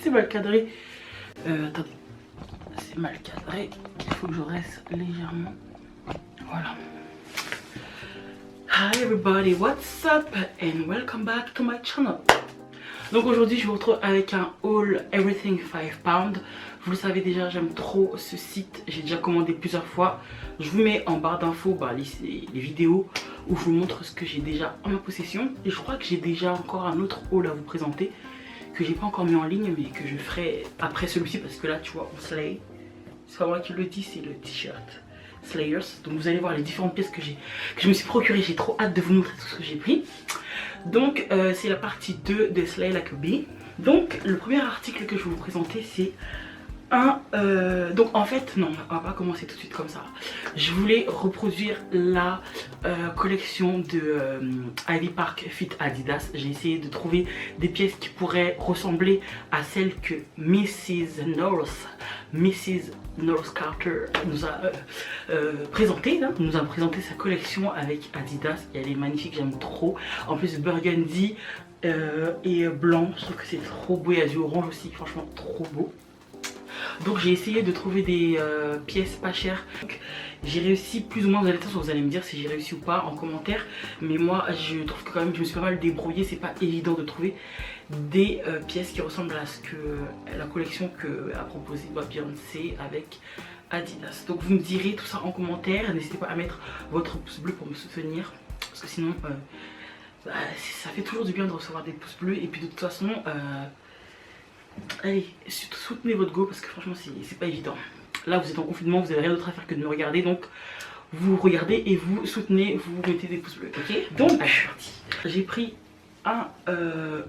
C'est mal cadré. Attendez, c'est mal cadré. Il faut que je reste légèrement. Voilà. Hi everybody, what's up and welcome back to my channel. Donc aujourd'hui je vous retrouve avec un haul Everything 5 pounds. Vous le savez déjà, j'aime trop ce site, j'ai déjà commandé plusieurs fois. Je vous mets en barre d'infos les vidéos où je vous montre ce que j'ai déjà en ma possession. Et je crois que j'ai déjà encore un autre haul à vous présenter que j'ai pas encore mis en ligne mais que je ferai après celui-ci parce que là tu vois on slay. C'est pas moi qui le dis, c'est le t-shirt Slayers. Donc vous allez voir les différentes pièces que je me suis procuré. J'ai trop hâte de vous montrer tout ce que j'ai pris. Donc c'est la partie 2 de Slay Like a Bee. Donc le premier article que je vais vous présenter c'est donc en fait non, on va pas commencer tout de suite comme ça. Je voulais reproduire la collection de Ivy Park Fit Adidas. J'ai essayé de trouver des pièces qui pourraient ressembler à celles que Mrs. North Carter nous a présenté. Nous a présenté sa collection avec Adidas et elle est magnifique, j'aime trop. En plus burgundy et blanc, je trouve que c'est trop beau, et azur orange aussi, franchement trop beau. Donc j'ai essayé de trouver des pièces pas chères. J'ai réussi plus ou moins, vous allez me dire si j'ai réussi ou pas en commentaire. Mais moi je trouve que quand même je me suis pas mal débrouillée. C'est pas évident de trouver des pièces qui ressemblent à ce que la collection que a proposé Beyoncé avec Adidas. Donc vous me direz tout ça en commentaire. N'hésitez pas à mettre votre pouce bleu pour me soutenir. Parce que sinon ça fait toujours du bien de recevoir des pouces bleus. Et puis de toute façon allez, soutenez votre go parce que franchement c'est pas évident. Là vous êtes en confinement, vous avez rien d'autre à faire que de me regarder, donc vous regardez et vous soutenez, vous mettez des pouces bleus, ok? Donc j'ai pris un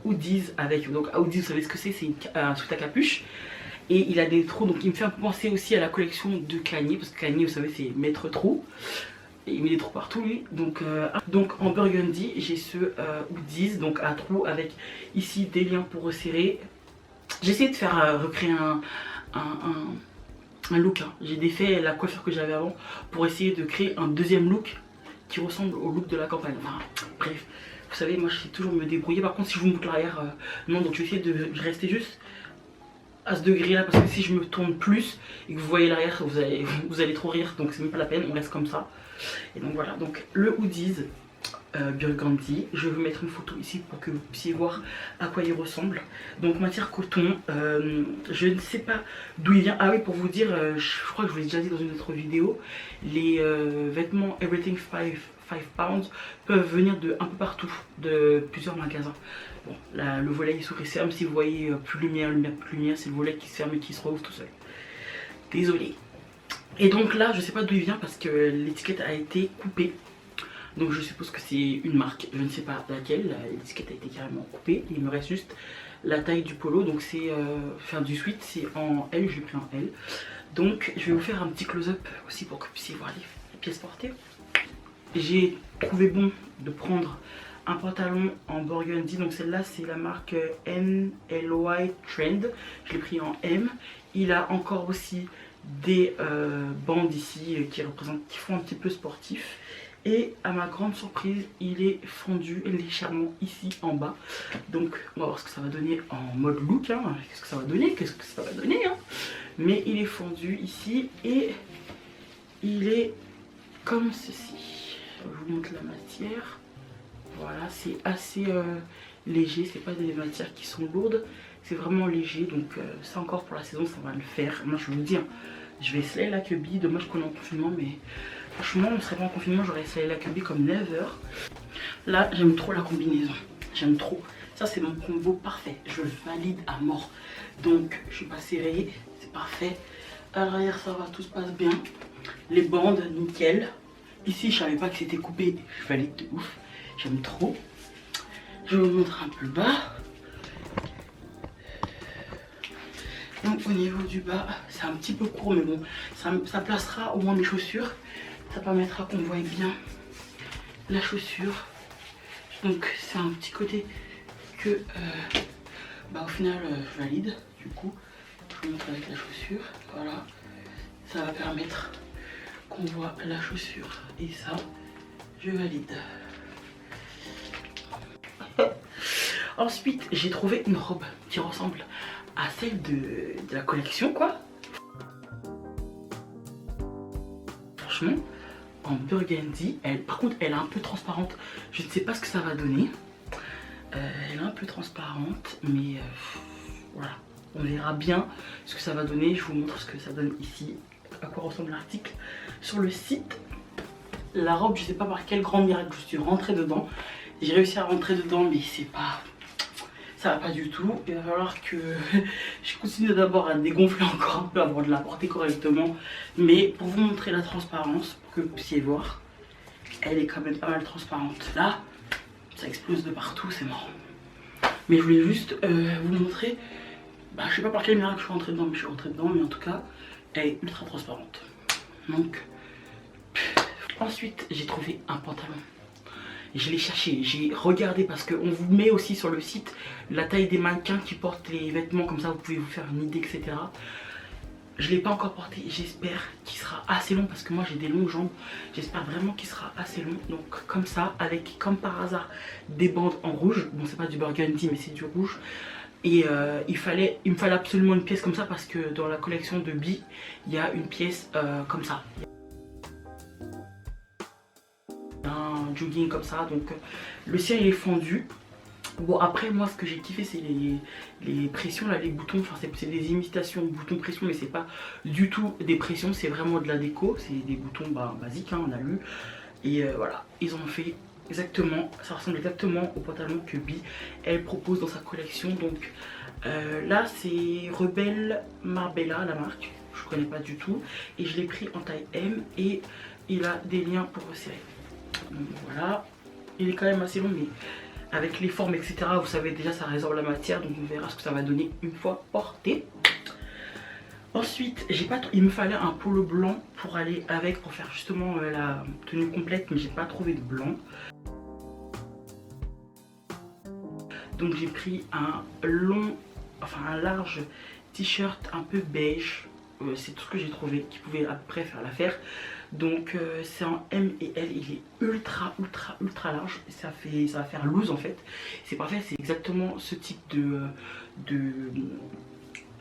hoodies avec, donc un hoodies vous savez ce que c'est un sweat à capuche. Et il a des trous, donc il me fait un peu penser aussi à la collection de Kanye, parce que Kanye vous savez c'est maître trou. Et il met des trous partout lui. Donc en burgundy j'ai ce hoodies, donc à trous avec ici des liens pour resserrer. J'ai essayé de faire recréer un look. J'ai défait la coiffure que j'avais avant pour essayer de créer un deuxième look qui ressemble au look de la campagne. Enfin, bref, vous savez, moi je sais toujours me débrouiller. Par contre, si je vous montre l'arrière, non, donc je vais essayer de rester juste à ce degré là parce que si je me tourne plus et que vous voyez l'arrière, vous allez trop rire. Donc c'est même pas la peine, on reste comme ça. Et donc voilà, donc le hoodies. Burgundy, je vais vous mettre une photo ici pour que vous puissiez voir à quoi il ressemble. Donc matière coton, je ne sais pas d'où il vient. Ah oui, pour vous dire, je crois que je vous l'ai déjà dit dans une autre vidéo, les vêtements Everything 5 pounds peuvent venir de un peu partout, de plusieurs magasins. Bon, là, le volet est s'ouvre et se ferme. Si vous voyez plus lumière, c'est le volet qui se ferme et qui se rouvre tout seul. Désolée. Et donc là, je sais pas d'où il vient parce que l'étiquette a été coupée. Donc je suppose que c'est une marque, je ne sais pas laquelle, l'étiquette a été carrément coupée. Il me reste juste la taille du polo, donc c'est faire du sweat, c'est en L, je l'ai pris en L. Donc je vais vous faire un petit close-up aussi pour que vous puissiez voir les pièces portées. J'ai trouvé bon de prendre un pantalon en burgundy, donc celle-là c'est la marque NLY Trend, je l'ai pris en M. Il a encore aussi des bandes ici qui font un petit peu sportif. Et à ma grande surprise, il est fendu légèrement ici en bas. Donc on va voir ce que ça va donner en mode look. Qu'est-ce que ça va donner? Mais il est fendu ici et il est comme ceci. Je vous montre la matière. Voilà, c'est assez léger. C'est pas des matières qui sont lourdes. C'est vraiment léger. Donc ça encore pour la saison, ça va le faire. Moi je vous dis, je vais slay like a bee. Dommage qu'on est en confinement, mais franchement, on serait pas en confinement, j'aurais essayé la cubie comme never. Là, j'aime trop la combinaison. J'aime trop. Ça, c'est mon combo parfait. Je le valide à mort. Donc, je suis pas serrée. C'est parfait. À l'arrière, ça va, tout se passe bien. Les bandes, nickel. Ici, je savais pas que c'était coupé. Je valide de ouf. J'aime trop. Je vais vous montrer un peu le bas. Donc, au niveau du bas, c'est un petit peu court, mais bon, ça placera au moins mes chaussures. Ça permettra qu'on voie bien la chaussure. Donc c'est un petit côté que au final je valide. Du coup je vous montre avec la chaussure. Voilà, ça va permettre qu'on voit la chaussure. Et ça je valide. Ensuite j'ai trouvé une robe qui ressemble à celle de la collection quoi. Franchement, en burgundy, par contre elle est un peu transparente. Je ne sais pas ce que ça va donner. Elle est un peu transparente, mais voilà. On verra bien ce que ça va donner. Je vous montre ce que ça donne ici, à quoi ressemble l'article sur le site. La robe, je sais pas par quel grand miracle je suis rentrée dedans. J'ai réussi à rentrer dedans, mais c'est pas... ça va pas du tout. Il va falloir que je continue d'abord à dégonfler encore un peu avant de la porter correctement. Mais pour vous montrer la transparence, pour que vous puissiez voir, elle est quand même pas mal transparente. Là, ça explose de partout, c'est marrant. Mais je voulais juste vous montrer... Bah, je sais pas par quel miracle je suis rentrée dedans, mais je suis rentrée dedans. Mais en tout cas, elle est ultra transparente. Donc... ensuite, j'ai trouvé un pantalon. Je l'ai cherché, j'ai regardé parce qu'on vous met aussi sur le site la taille des mannequins qui portent les vêtements, comme ça vous pouvez vous faire une idée, etc. Je ne l'ai pas encore porté, j'espère qu'il sera assez long parce que moi j'ai des longues jambes. J'espère vraiment qu'il sera assez long. Donc comme ça, avec comme par hasard des bandes en rouge. Bon, c'est pas du burgundy mais c'est du rouge. Et il me fallait absolument une pièce comme ça parce que dans la collection de Bi, il y a une pièce comme ça. Un jogging comme ça, donc le ciel il est fendu. Bon après moi ce que j'ai kiffé c'est les pressions là, les boutons, enfin c'est des imitations de boutons pression mais c'est pas du tout des pressions, c'est vraiment de la déco, c'est des boutons basiques hein, on a lu. Et voilà, ils ont fait exactement, ça ressemble exactement au pantalon que Bi elle propose dans sa collection. Donc là c'est Rebelle Marbella la marque, je connais pas du tout et je l'ai pris en taille M et il a des liens pour resserrer. Donc voilà, il est quand même assez long mais avec les formes etc vous savez déjà ça résorbe la matière, donc on verra ce que ça va donner une fois porté. Ensuite il me fallait un polo blanc pour aller avec, pour faire justement la tenue complète, mais j'ai pas trouvé de blanc. Donc j'ai pris un large t-shirt un peu beige. C'est tout ce que j'ai trouvé qui pouvait après faire l'affaire. Donc c'est en M et L, il est ultra large, ça va faire loose en fait. C'est parfait, c'est exactement ce type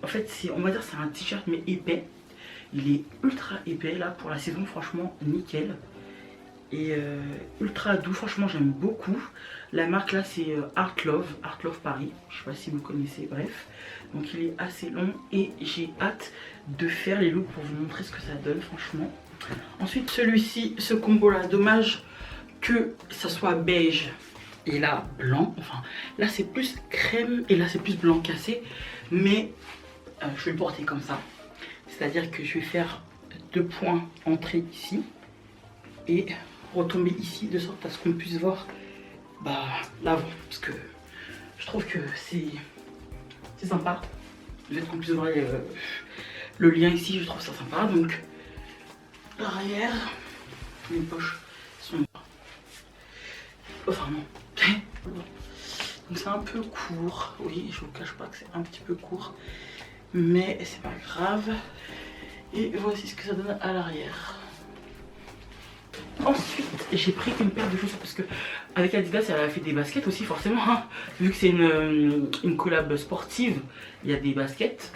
en fait on va dire c'est un t-shirt mais épais. Il est ultra épais là pour la saison, franchement nickel. Et ultra doux, franchement j'aime beaucoup. La marque là c'est Art Love Paris, je sais pas si vous connaissez, bref. Donc il est assez long et j'ai hâte de faire les looks pour vous montrer ce que ça donne franchement. Ensuite celui-ci, ce combo là, dommage que ça soit beige et là blanc, enfin là c'est plus crème et là c'est plus blanc cassé. Mais je vais le porter comme ça, c'est à dire que je vais faire 2 points entrée ici et retomber ici de sorte à ce qu'on puisse voir l'avant, parce que je trouve que c'est sympa le fait qu'on puisse voir le lien ici, je trouve ça sympa. Donc l'arrière, les poches sont enfin non donc c'est un peu court, oui je vous cache pas que c'est un petit peu court mais c'est pas grave. Et voici ce que ça donne à l'arrière. Ensuite j'ai pris une paire de chaussures parce que avec Adidas elle a fait des baskets aussi forcément hein. Vu que c'est une collab sportive, il y a des baskets.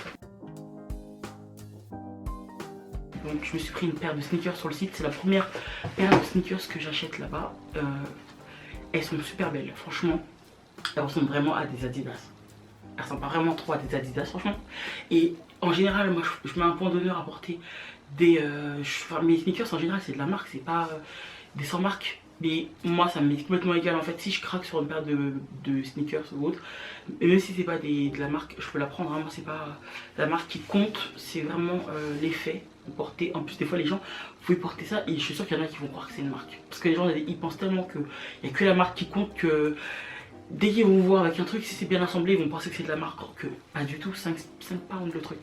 Donc je me suis pris une paire de sneakers sur le site, c'est la première paire de sneakers que j'achète là-bas. Elles sont super belles, franchement. Elles ressemblent vraiment à des Adidas. Elles ressemblent pas vraiment trop à des Adidas franchement. Et en général moi je mets un point d'honneur à porter mes sneakers en général c'est de la marque, c'est pas des sans marque. Mais moi ça m'est complètement égal en fait, si je craque sur une paire de sneakers ou autre, et même si c'est pas de la marque, je peux la prendre, vraiment c'est pas la marque qui compte, c'est vraiment l'effet porter. En plus des fois les gens, vous pouvez porter ça et je suis sûr qu'il y en a qui vont croire que c'est une marque. Parce que les gens ils pensent tellement qu'il n'y a que la marque qui compte que dès qu'ils vont vous voir avec un truc, si c'est bien assemblé, ils vont penser que c'est de la marque, alors que pas du tout, 5 pounds le truc.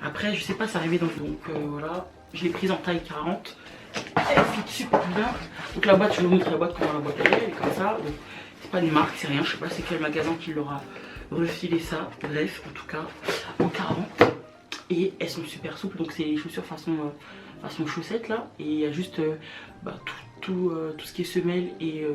Après je sais pas, c'est arrivé donc voilà, je l'ai prise en taille 40. Elle fit super bien. Donc la boîte, je vais vous montrer la boîte, comment la boîte elle est comme ça. C'est pas une marque, c'est rien, je sais pas c'est quel magasin qui leur a refilé ça. Bref, en tout cas en 40. Et elles sont super souples, donc c'est les chaussures façon chaussettes là. Et il y a juste tout ce qui est semelle et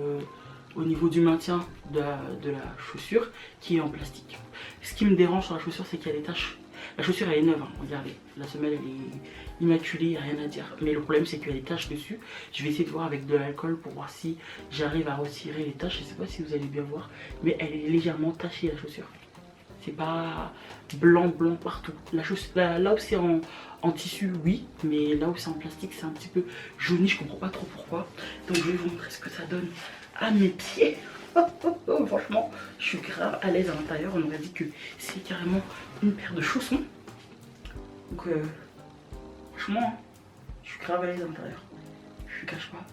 au niveau du maintien de la chaussure qui est en plastique. Ce qui me dérange sur la chaussure, c'est qu'il y a des taches. La chaussure elle est neuve, hein. Regardez, la semelle elle est immaculée, il n'y a rien à dire. Mais le problème c'est qu'il y a des taches dessus. Je vais essayer de voir avec de l'alcool pour voir si j'arrive à retirer les taches. Je ne sais pas si vous allez bien voir, mais elle est légèrement tachée la chaussure. C'est pas blanc partout. La chaussure, là où c'est en tissu, oui, mais là où c'est en plastique, c'est un petit peu jauni. Je comprends pas trop pourquoi. Donc je vais vous montrer ce que ça donne à mes pieds. Franchement, je suis grave à l'aise à l'intérieur. On aurait dit que c'est carrément une paire de chaussons. Donc franchement, je suis grave à l'aise à l'intérieur. Je ne cache pas.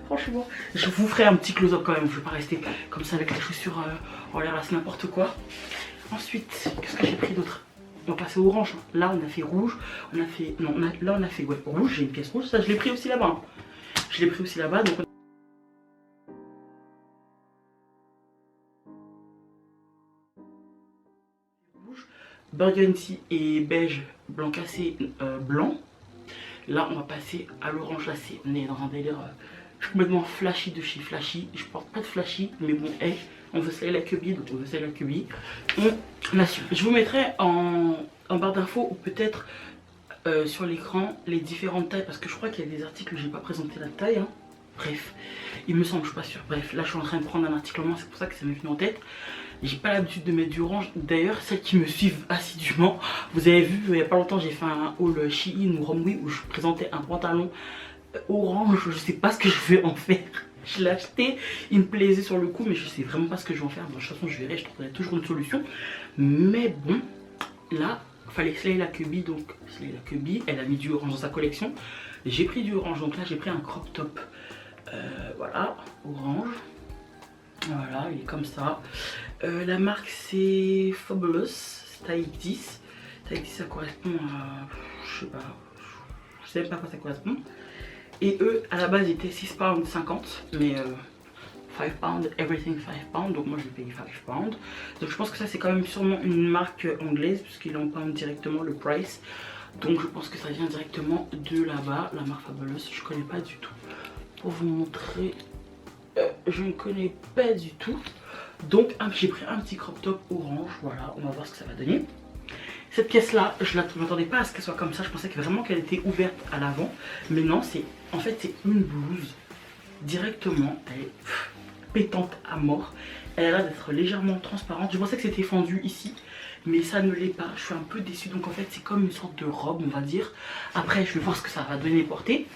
Franchement, je vous ferai un petit close-up quand même. Je ne vais pas rester comme ça avec la chaussure en l'air, là c'est n'importe quoi. Ensuite, qu'est-ce que j'ai pris d'autre? On va passer au orange. Là on a fait rouge. On a fait. Non, là on a fait ouais, rouge. J'ai une pièce rouge. Ça je l'ai pris aussi là-bas. Je l'ai pris aussi là-bas. Donc rouge, burgundy et beige, blanc cassé, blanc. Là on va passer à l'orange. Là on est dans un délire complètement flashy de chez Flashy. Je porte pas de flashy, mais bon, hey, on veut sceller la cubie, donc on veut sceller la cubie. On assume. Je vous mettrai en barre d'infos ou peut-être sur l'écran les différentes tailles, parce que je crois qu'il y a des articles où j'ai pas présenté la taille. Hein. Bref, il me semble, je suis pas sûre. Bref, là je suis en train de prendre un article en main, c'est pour ça que ça m'est venu en tête. J'ai pas l'habitude de mettre du orange. D'ailleurs, celles qui me suivent assidûment, vous avez vu, il y a pas longtemps, j'ai fait un haul Shein ou Romwe où je présentais un pantalon orange. Je sais pas ce que je vais en faire. Je l'ai acheté, il me plaisait sur le coup, mais je sais vraiment pas ce que je vais en faire. Bon, de toute façon, je verrai, je trouverai toujours une solution. Mais bon, là, il fallait sceller la cubie, donc sceller la cubie, elle a mis du orange dans sa collection. J'ai pris du orange, donc là j'ai pris un crop top. Voilà, orange. Voilà, il est comme ça. La marque c'est Fabulous, taille 10. Taille 10 ça correspond à... je sais pas. Je sais même pas à quoi ça correspond. Et eux à la base ils étaient 6,50 £, mais 5 pounds, everything 5 pounds. Donc moi je vais payer 5 pounds. Donc je pense que ça c'est quand même sûrement une marque anglaise, puisqu'ils en parlent directement le price. Donc je pense que ça vient directement de là-bas, la marque Fabulous. Je connais pas du tout. Pour vous montrer, je ne connais pas du tout. Donc j'ai pris un petit crop top orange. Voilà, on va voir ce que ça va donner. Cette pièce là, je ne m'attendais pas à ce qu'elle soit comme ça. Je pensais vraiment qu'elle était ouverte à l'avant. Mais non, en fait c'est une blouse directement. Elle est pétante à mort. Elle a l'air d'être légèrement transparente. Je pensais que c'était fendu ici, mais ça ne l'est pas. Je suis un peu déçue. Donc en fait c'est comme une sorte de robe, on va dire. Après je vais voir ce que ça va donner porter.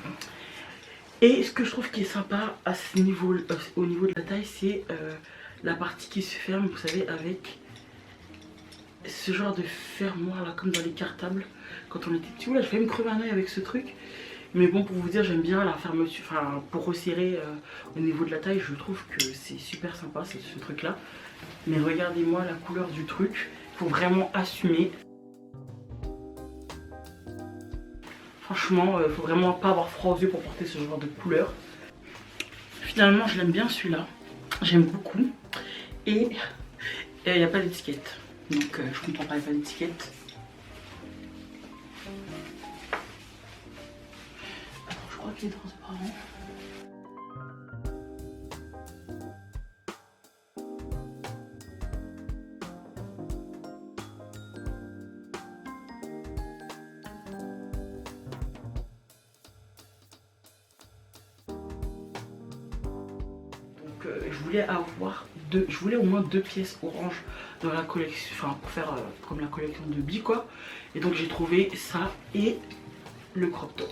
Et ce que je trouve qui est sympa à ce niveau, au niveau de la taille, c'est la partie qui se ferme, vous savez, avec ce genre de fermoir là, comme dans les cartables quand on était petit. Oula, je vais me crever un oeil avec ce truc. Mais bon, pour vous dire, j'aime bien la fermeture, enfin pour resserrer au niveau de la taille, je trouve que c'est super sympa ce truc là. Mais regardez-moi la couleur du truc, il faut vraiment assumer. Franchement, faut vraiment pas avoir froid aux yeux pour porter ce genre de couleur. Finalement, je l'aime bien celui-là. J'aime beaucoup. Et il n'y a pas d'étiquette. Donc je comprends pas, il n'y a pas d'étiquette. Attends, je crois qu'il est transparent. Je voulais au moins 2 pièces orange dans la collection, enfin pour faire comme la collection de Bi quoi. Et donc j'ai trouvé ça et le crop top.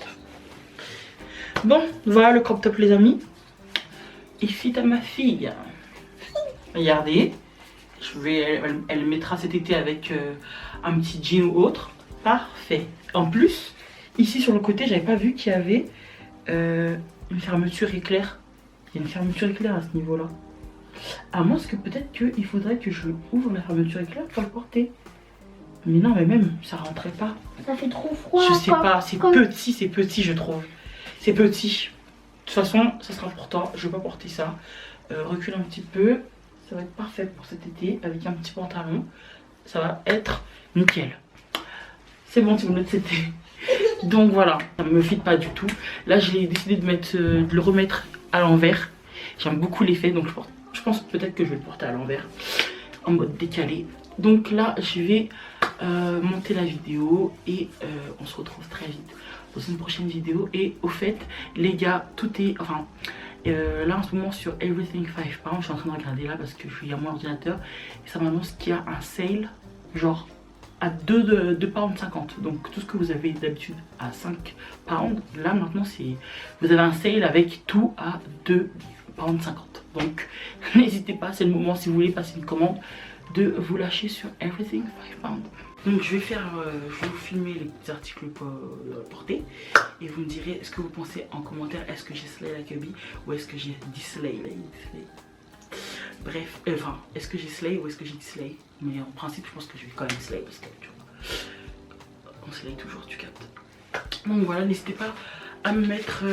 Bon, voilà le crop top les amis. Il fit à ma fille. Regardez, elle mettra cet été avec un petit jean ou autre. Parfait. En plus, ici sur le côté, j'avais pas vu qu'il y avait une fermeture éclair. Il y a une fermeture éclair à ce niveau-là. À moins que peut-être qu'il faudrait que je ouvre la fermeture éclair pour le porter. Mais non, mais même, ça rentrait pas. Ça fait trop froid. Je sais pas, c'est petit je trouve. C'est petit. De toute façon, ça sera important. Je vais pas porter ça. Recule un petit peu. Ça va être parfait pour cet été avec un petit pantalon. Ça va être nickel. C'est bon, c'est bon, c'était. Donc voilà, ça me fit pas du tout. Là, j'ai décidé de le remettre à l'envers. J'aime beaucoup l'effet, donc je pense peut-être que je vais le porter à l'envers. en mode décalé. Donc là je vais monter la vidéo et on se retrouve très vite dans une prochaine vidéo. Et au fait les gars, tout est, enfin là en ce moment sur Everything 5 pounds, je suis en train de regarder là parce que je suis à mon ordinateur et ça m'annonce qu'il y a un sale genre à 2 pounds 50. Donc tout ce que vous avez d'habitude à 5 pounds, là maintenant c'est, vous avez un sale avec tout à 2 pounds 50. Donc n'hésitez pas, c'est le moment si vous voulez passer une commande de vous lâcher sur Everything 5 pounds. Donc je vais vous filmer les petits articles portés et vous me direz ce que vous pensez en commentaire. Est-ce que j'ai slay like a bee ou est-ce que j'ai dislay? Bref, enfin, est-ce que j'ai slay ou est-ce que j'ai dislay? Mais en principe je pense que je vais quand même slay parce que tu vois, on slay toujours, tu captes. Donc voilà, n'hésitez pas à me mettre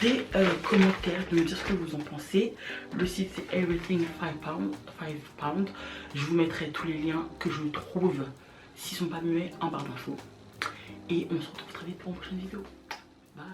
des commentaires, de me dire ce que vous en pensez. Le site c'est Everything 5 pounds. Je vous mettrai tous les liens que je trouve, s'ils sont pas muets, en barre d'infos. Et on se retrouve très vite pour une prochaine vidéo. Bye.